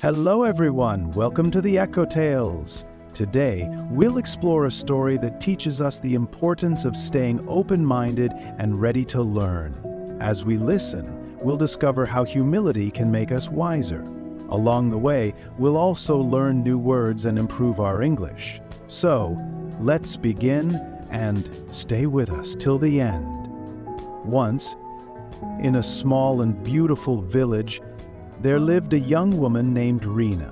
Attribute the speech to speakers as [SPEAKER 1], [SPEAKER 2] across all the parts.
[SPEAKER 1] Hello everyone, welcome to the Echo Tales. Today, we'll explore a story that teaches us the importance of staying open-minded and ready to learn. As we listen, we'll discover how humility can make us wiser. Along the way, we'll also learn new words and improve our English. So, let's begin and stay with us till the end. Once, in a small and beautiful village, there lived a young woman named Rena.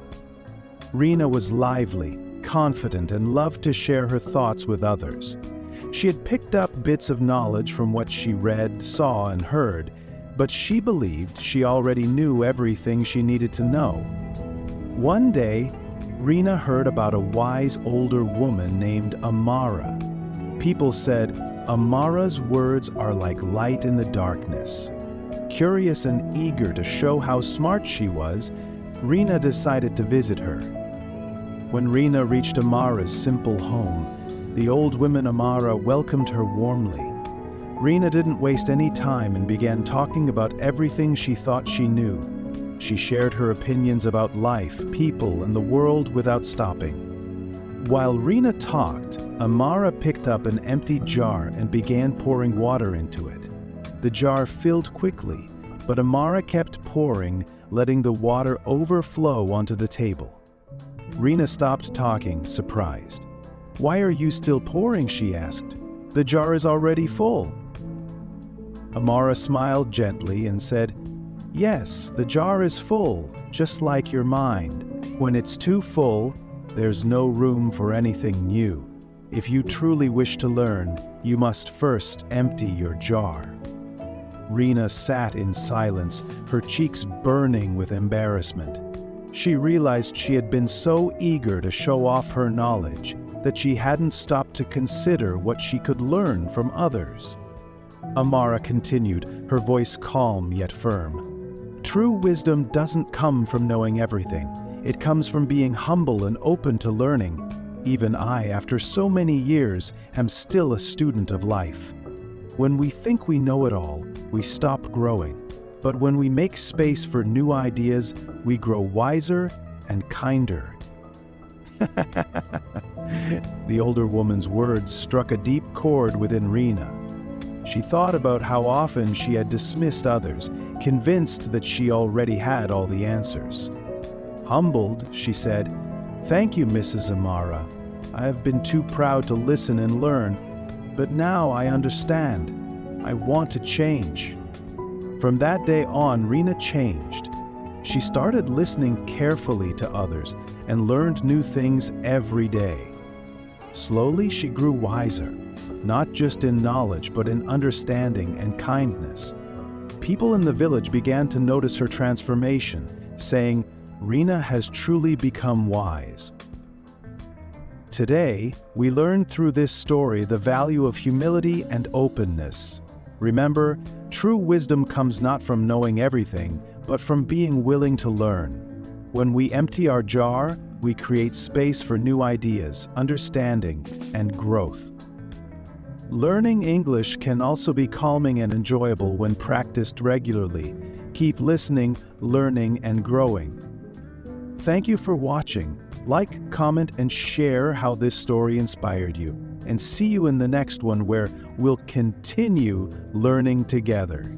[SPEAKER 1] Rena was lively, confident, and loved to share her thoughts with others. She had picked up bits of knowledge from what she read, saw, and heard, but she believed she already knew everything she needed to know. One day, Rena heard about a wise older woman named Amara. People said, Amara's words are like light in the darkness. Curious and eager to show how smart she was, Rena decided to visit her. When Rena reached Amara's simple home, the old woman Amara welcomed her warmly. Rena didn't waste any time and began talking about everything she thought she knew. She shared her opinions about life, people, and the world without stopping. While Rena talked, Amara picked up an empty jar and began pouring water into it. The jar filled quickly, but Amara kept pouring, letting the water overflow onto the table. Rena stopped talking, surprised. "Why are you still pouring?" she asked. "The jar is already full." Amara smiled gently and said, "Yes, the jar is full, just like your mind. When it's too full, there's no room for anything new. If you truly wish to learn, you must first empty your jar." Rena sat in silence, her cheeks burning with embarrassment. She realized she had been so eager to show off her knowledge that she hadn't stopped to consider what she could learn from others. Amara continued, her voice calm yet firm. "True wisdom doesn't come from knowing everything. It comes from being humble and open to learning. Even I, after so many years, am still a student of life. When we think we know it all, we stop growing. But when we make space for new ideas, we grow wiser and kinder." The older woman's words struck a deep chord within Rena. She thought about how often she had dismissed others, convinced that she already had all the answers. Humbled, she said, "Thank you, Mrs. Amara. I have been too proud to listen and learn, but now I understand. I want to change." From that day on, Rena changed. She started listening carefully to others and learned new things every day. Slowly, she grew wiser, not just in knowledge, but in understanding and kindness. People in the village began to notice her transformation, saying, "Rena has truly become wise." Today, we learned through this story the value of humility and openness. Remember, true wisdom comes not from knowing everything, but from being willing to learn. When we empty our jar, we create space for new ideas, understanding, and growth. Learning English can also be calming and enjoyable when practiced regularly. Keep listening, learning, and growing. Thank you for watching. Like, comment, and share how this story inspired you. And see you in the next one where we'll continue learning together.